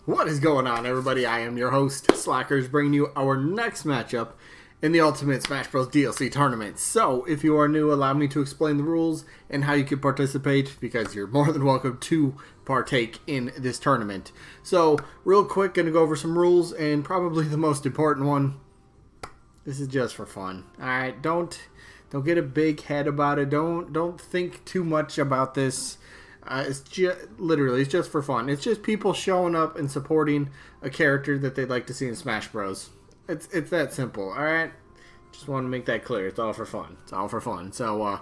What is going on, everybody? I am your host, Slackerz, bringing you our next matchup in the Ultimate Smash Bros. DLC tournament. So, if you are new, allow me to explain the rules and how you can participate, because you're more than welcome to partake in this tournament. So, real quick, going to go over some rules, and probably the most important one, this is just for fun. Alright, don't get a big head about it. Don't think too much about this. It's just for fun. It's just people showing up and supporting a character that they'd like to see in Smash Bros. It's that simple, alright? Just want to make that clear. It's all for fun. It's all for fun. So,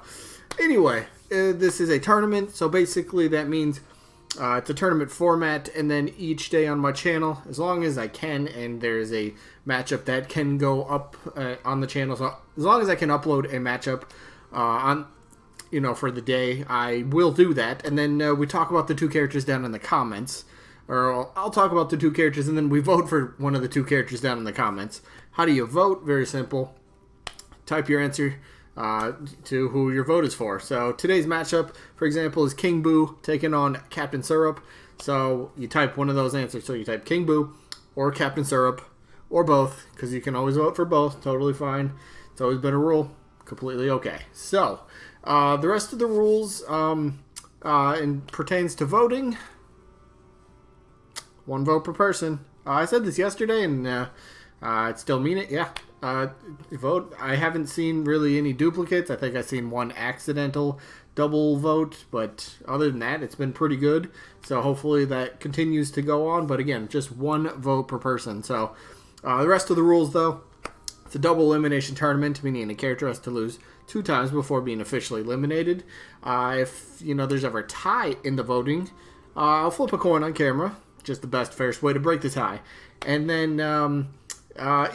anyway, this is a tournament. So, basically, that means it's a tournament format. And then each day on my channel, as long as I can, and there's a matchup that can go up on the channel. So, as long as I can upload a matchup for the day, I will do that. And then we talk about the two characters down in the comments. Or I'll talk about the two characters, and then we vote for one of the two characters down in the comments. How do you vote? Very simple. Type your answer to who your vote is for. So today's matchup, for example, is King Boo taking on Captain Syrup. So you type one of those answers. So you type King Boo or Captain Syrup or both, because you can always vote for both. Totally fine. It's always been a rule. Completely okay. So the rest of the rules pertains to voting. One vote per person. I said this yesterday, and I still mean it. Yeah, vote. I haven't seen really any duplicates. I think I've seen one accidental double vote, but other than that, it's been pretty good. So hopefully that continues to go on. But again, just one vote per person. So the rest of the rules, though, it's a double elimination tournament, meaning a character has to lose 2 times before being officially eliminated. If there's ever a tie in the voting, I'll flip a coin on camera. Just the best, fairest way to break the tie. And then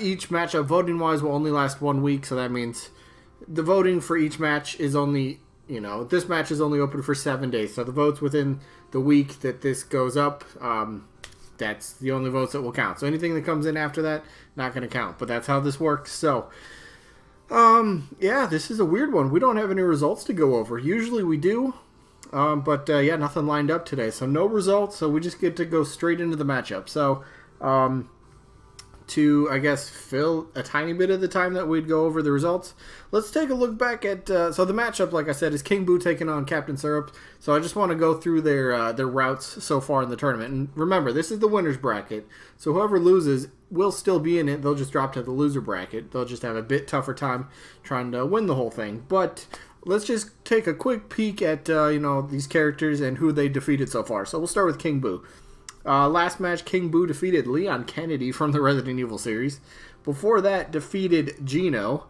each matchup, voting-wise, will only last 1 week. So that means the voting for each match is only, this match is only open for 7 days. So the votes within the week that this goes up, that's the only votes that will count. So anything that comes in after that, not going to count. But that's how this works. So, yeah, this is a weird one. We don't have any results to go over. Usually we do. Yeah, nothing lined up today. So no results, so we just get to go straight into the matchup. So, to, I guess, fill a tiny bit of the time that we'd go over the results, let's take a look back at, so the matchup, like I said, is King Boo taking on Captain Syrup. So I just want to go through their routes so far in the tournament. And remember, this is the winner's bracket, so whoever loses will still be in it. They'll just drop to the loser bracket. They'll just have a bit tougher time trying to win the whole thing. But let's just take a quick peek at, these characters and who they defeated so far. So we'll start with King Boo. Last match, King Boo defeated Leon Kennedy from the Resident Evil series. Before that, defeated Gino.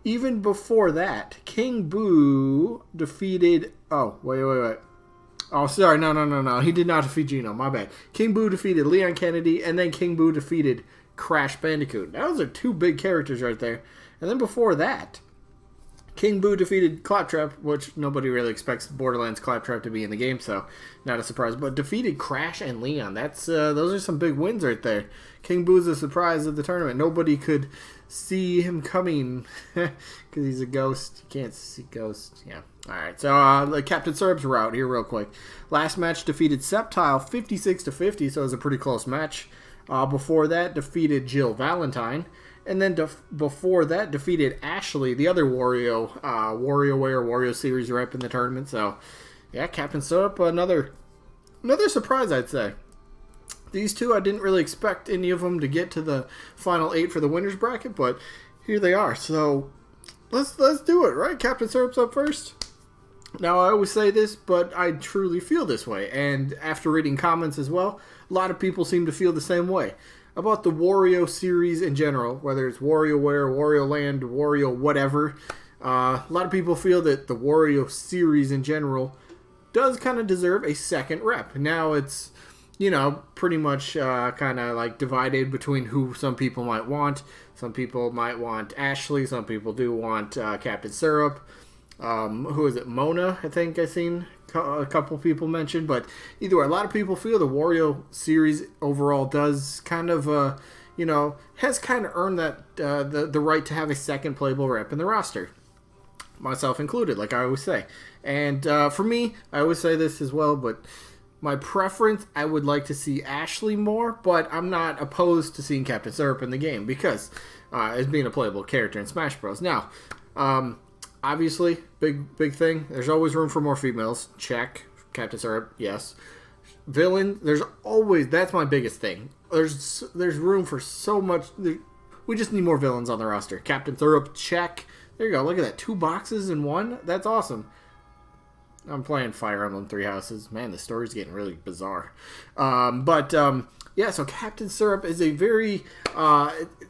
Even before that, King Boo defeated... Oh, wait. Oh, sorry, no. He did not defeat Gino, my bad. King Boo defeated Leon Kennedy, and then King Boo defeated Crash Bandicoot. Those are 2 big characters right there. And then before that, King Boo defeated Claptrap, which nobody really expects Borderlands Claptrap to be in the game, so not a surprise. But defeated Crash and Leon. That's those are some big wins right there. King Boo's a surprise of the tournament. Nobody could see him coming because he's a ghost. You can't see ghosts. Yeah. All right. So Captain Syrup's route here real quick. Last match defeated Septile 56-50, so it was a pretty close match. Before that, defeated Jill Valentine. And then before that, defeated Ashley, the other Wario Series rep in the tournament. So, yeah, Captain Syrup, another surprise, I'd say. These two, I didn't really expect any of them to get to the final 8 for the winner's bracket, but here they are. So, let's do it, right? Captain Syrup's up first. Now, I always say this, but I truly feel this way. And after reading comments as well, a lot of people seem to feel the same way about the Wario series in general, whether it's WarioWare, Wario Land, Wario whatever. A lot of people feel that the Wario series in general does kind of deserve a second rep. Now it's, pretty much kind of like divided between who some people might want. Some people might want Ashley. Some people do want Captain Syrup. Who is it? Mona, I think I've seen a couple people mention. But either way, a lot of people feel the Wario series overall does kind of, has kind of earned that the right to have a second playable rep in the roster. Myself included, like I always say. And for me, I always say this as well, but My preference, I would like to see Ashley more, but I'm not opposed to seeing Captain Syrup in the game because as being a playable character in Smash Bros. Now, obviously, big thing. There's always room for more females. Check. Captain Syrup, yes. Villain, that's my biggest thing. There's room for so much. We just need more villains on the roster. Captain Syrup, check. There you go. Look at that. 2 boxes in one. That's awesome. I'm playing Fire Emblem Three Houses. Man, the story's getting really bizarre. Yeah, so Captain Syrup is a very...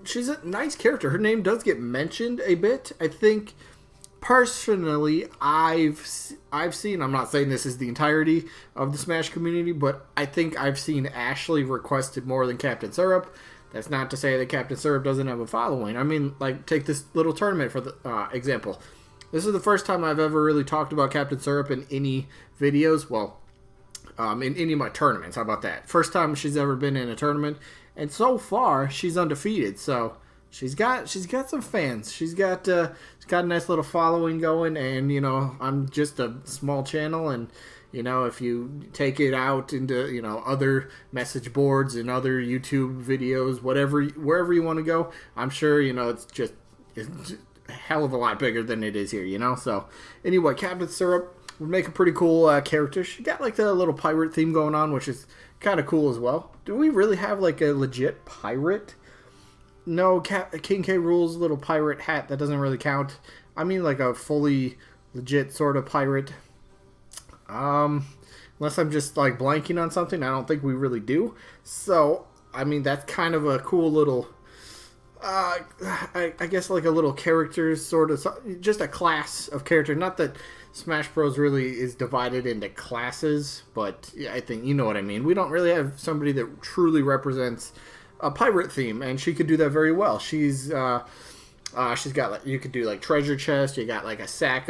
she's a nice character. Her name does get mentioned a bit. I think, personally, I've seen... I'm not saying this is the entirety of the Smash community, but I think I've seen Ashley requested more than Captain Syrup. That's not to say that Captain Syrup doesn't have a following. I mean, like, take this little tournament for the example. This is the first time I've ever really talked about Captain Syrup in any videos. Well, in any of my tournaments. How about that? First time she's ever been in a tournament, and so far she's undefeated. So she's got some fans. She's got a nice little following going, and you know, I'm just a small channel, and you know, if you take it out into, you know, other message boards and other YouTube videos, wherever you want to go, I'm sure, you know, it's just a hell of a lot bigger than it is here, you know. So anyway, Captain Syrup would make a pretty cool character. She got like the little pirate theme going on, which is kind of cool as well. Do we really have like a legit pirate? No, King K. Rool's little pirate hat, that doesn't really count. I mean like a fully legit sort of pirate. Unless I'm just like blanking on something, I don't think we really do. So, I mean, that's kind of a cool little... I guess like a little character, sort of, just a class of character. Not that Smash Bros. Really is divided into classes, but yeah, I think you know what I mean. We don't really have somebody that truly represents a pirate theme, and she could do that very well. She's got like, you could do like treasure chest. You got like a sack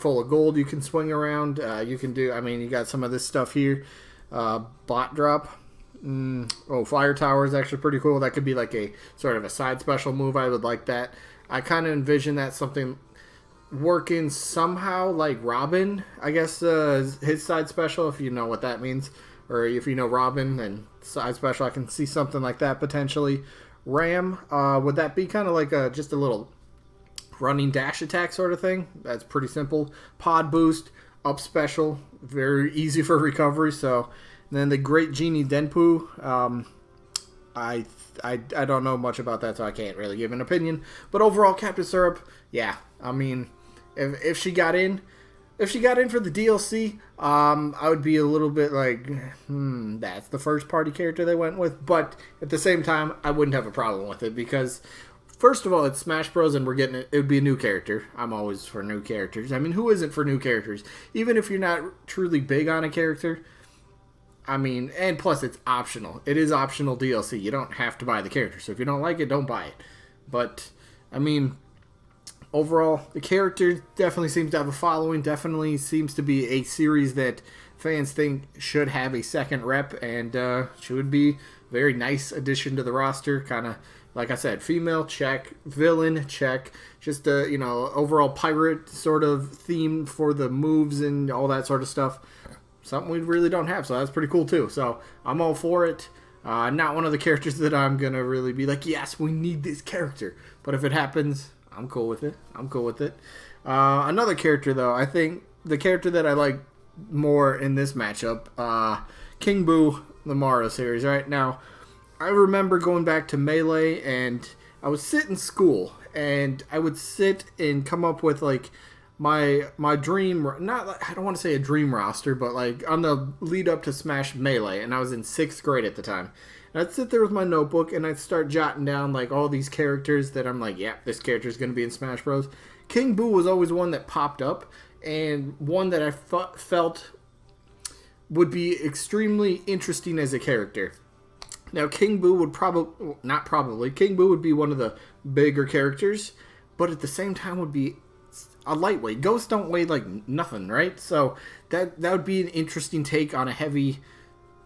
full of gold you can swing around. You can do. I mean, you got some of this stuff here. Bot drop. Fire tower is actually pretty cool. That could be like a sort of a side special move. I would like that. I kind of envision that something working somehow like Robin, I guess, his side special, if you know what that means. Or if you know Robin and side special, I can see something like that potentially. Ram, would that be kind of like just a little running dash attack sort of thing? That's pretty simple. Pod boost, up special, very easy for recovery, so... And then the Great Genie Denpu, I don't know much about that, so I can't really give an opinion. But overall, Captain Syrup, yeah, I mean, if she got in for the DLC, I would be a little bit like, that's the first party character they went with. But at the same time, I wouldn't have a problem with it because, first of all, it's Smash Bros. And we're getting it would be a new character. I'm always for new characters. I mean, who isn't for new characters? Even if you're not truly big on a character. I mean, and plus it's optional. It is optional DLC. You don't have to buy the character. So if you don't like it, don't buy it. But, I mean, overall, the character definitely seems to have a following. Definitely seems to be a series that fans think should have a second rep. And she would be a very nice addition to the roster. Kind of, like I said, female, check. Villain, check. Just a, you know, overall pirate sort of theme for the moves and all that sort of stuff. Something we really don't have, so that's pretty cool too. So I'm all for it. Not one of the characters that I'm gonna really be like, yes, we need this character. But if it happens, I'm cool with it. Another character though, I think the character that I like more in this matchup, King Boo, the Mario series. Right now, I remember going back to Melee, and I would sit in school, and I would sit and come up with like. My dream, I don't want to say a dream roster, but like on the lead up to Smash Melee, and I was in 6th grade at the time. And I'd sit there with my notebook and I'd start jotting down like all these characters that I'm like, yeah, this character is going to be in Smash Bros. King Boo was always one that popped up, and one that I felt would be extremely interesting as a character. Now, King Boo would King Boo would be one of the bigger characters, but at the same time would be a lightweight. Ghosts don't weigh like nothing, right? So that would be an interesting take on a heavy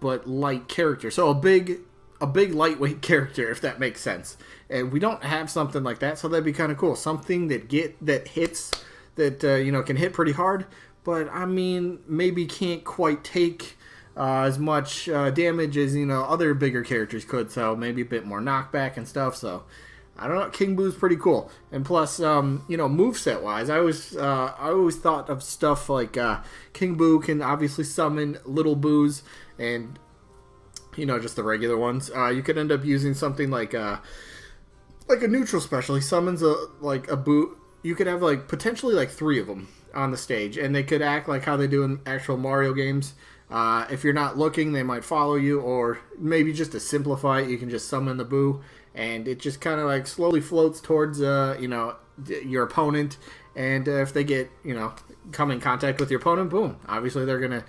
but light character. So a big lightweight character, if that makes sense. And we don't have something like that, so that'd be kind of cool. Something that hits can hit pretty hard, but I mean maybe can't quite take as much damage as, other bigger characters could. So maybe a bit more knockback and stuff. So I don't know. King Boo's pretty cool. And plus, moveset wise, I always thought of stuff like King Boo can obviously summon little boos and, just the regular ones. You could end up using something like a neutral special. He summons a boo. You could have potentially 3 of them on the stage, and they could act like how they do in actual Mario games. If you're not looking, they might follow you, or maybe just to simplify it, you can just summon the boo, and it just kind of slowly floats towards your opponent. And if they get come in contact with your opponent, boom, obviously they're gonna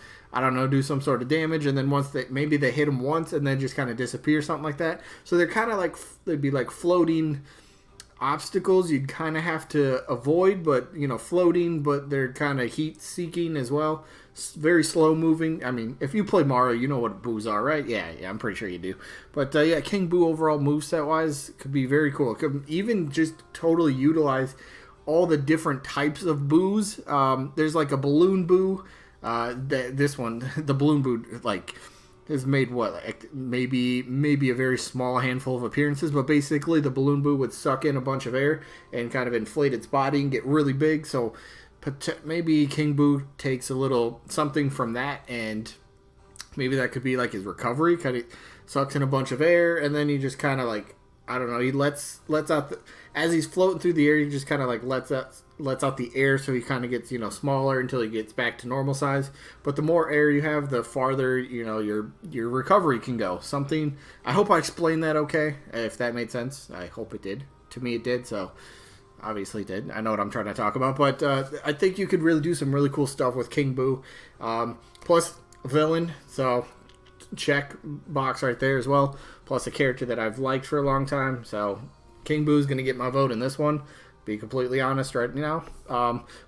do some sort of damage, and then once they hit them once and then just kind of disappear, something like that. So they're kind of they'd be floating obstacles you'd kind of have to avoid, but floating, but they're kind of heat seeking as well. Very slow moving. I mean, if you play Mario, you know what boos are, right? Yeah, I'm pretty sure you do. But King Boo overall moveset wise could be very cool. It could even just totally utilize all the different types of boos. There's a balloon boo. This one, the balloon boo, has made maybe a very small handful of appearances, but basically the balloon boo would suck in a bunch of air and kind of inflate its body and get really big. So maybe King Boo takes a little something from that, and maybe that could be his recovery. Kind of sucks in a bunch of air, and then he just kind of he lets out as he's floating through the air. He just kind of lets out the air, so he kind of gets smaller until he gets back to normal size. But the more air you have, the farther your recovery can go. Something. I hope I explained that okay. If that made sense, I hope it did. To me, it did. So obviously it did. I know what I'm trying to talk about, but I think you could really do some really cool stuff with King Boo. Plus villain. So check box right there as well. Plus a character that I've liked for a long time. So King Boo's going to get my vote in this one. Be completely honest right now.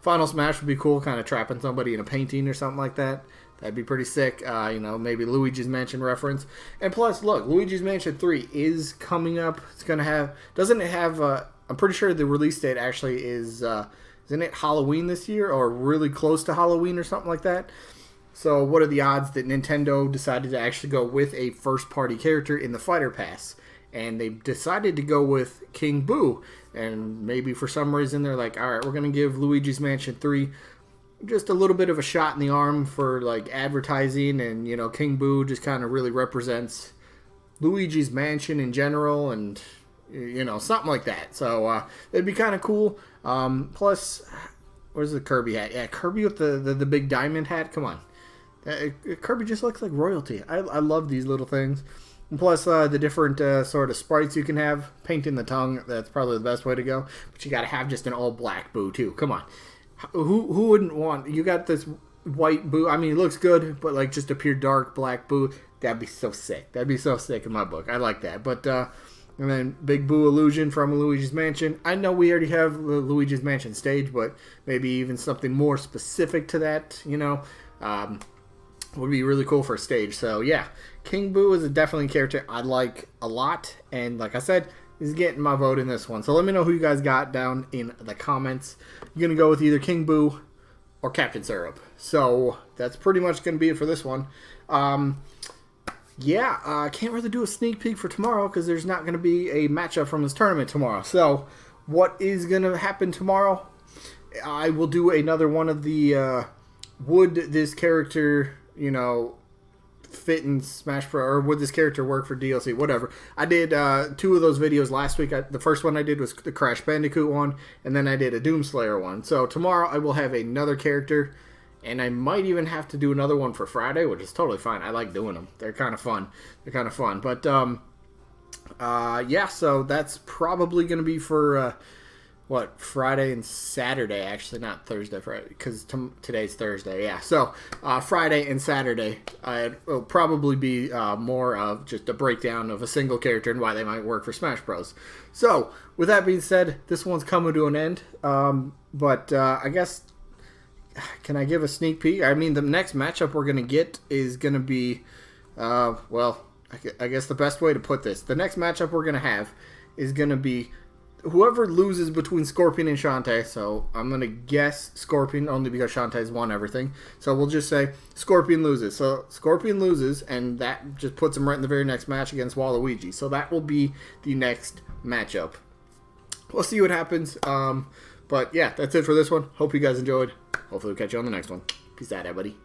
Final Smash would be cool, kind of trapping somebody in a painting or something like that. That'd be pretty sick. Maybe Luigi's Mansion reference. And plus, look, Luigi's Mansion 3 is coming up. It's going to have... Doesn't it have... I'm pretty sure the release date actually is... isn't it Halloween this year? Or really close to Halloween or something like that? So what are the odds that Nintendo decided to actually go with a first-party character in the Fighter Pass? And they decided to go with King Boo. And maybe for some reason they're like, all right, we're going to give Luigi's Mansion 3 just a little bit of a shot in the arm for advertising. And, King Boo just kind of really represents Luigi's Mansion in general and, something like that. So it'd be kind of cool. Plus, where's the Kirby hat? Yeah, Kirby with the big diamond hat. Come on. Kirby just looks like royalty. I love these little things. And plus, the different sort of sprites you can have. Painting the tongue, that's probably the best way to go. But you got to have just an all-black Boo, too. Come on. Who wouldn't want... You got this white Boo. I mean, it looks good, but, just a pure dark black Boo. That'd be so sick. That'd be so sick in my book. I like that. But, and then Big Boo Illusion from Luigi's Mansion. I know we already have the Luigi's Mansion stage, but maybe even something more specific to that, would be really cool for a stage. So, yeah. King Boo is definitely a character I like a lot, and like I said, he's getting my vote in this one. So let me know who you guys got down in the comments. You're going to go with either King Boo or Captain Syrup. So that's pretty much going to be it for this one. I can't really do a sneak peek for tomorrow because there's not going to be a matchup from this tournament tomorrow. So what is going to happen tomorrow? I will do another one of the would this character, fit in Smash Bros. Or would this character work for DLC? Whatever. I did 2 of those videos last week. The first one I did was the Crash Bandicoot one, and then I did a Doomslayer one. So tomorrow I will have another character, and I might even have to do another one for Friday, which is totally fine. I like doing them. They're kind of fun. But, so that's probably going to be for... Friday and Saturday, actually, not Thursday, Friday, because today's Thursday, yeah. So, Friday and Saturday will probably be more of just a breakdown of a single character and why they might work for Smash Bros. So, with that being said, this one's coming to an end, but I guess, can I give a sneak peek? I mean, the next matchup we're going to get is going to be, I guess the best way to put this, the next matchup we're going to have is going to be whoever loses between Scorpion and Shantae, so I'm going to guess Scorpion only because Shantae's won everything. So we'll just say Scorpion loses. So Scorpion loses, and that just puts him right in the very next match against Waluigi. So that will be the next matchup. We'll see what happens. But yeah, that's it for this one. Hope you guys enjoyed. Hopefully we'll catch you on the next one. Peace out, everybody.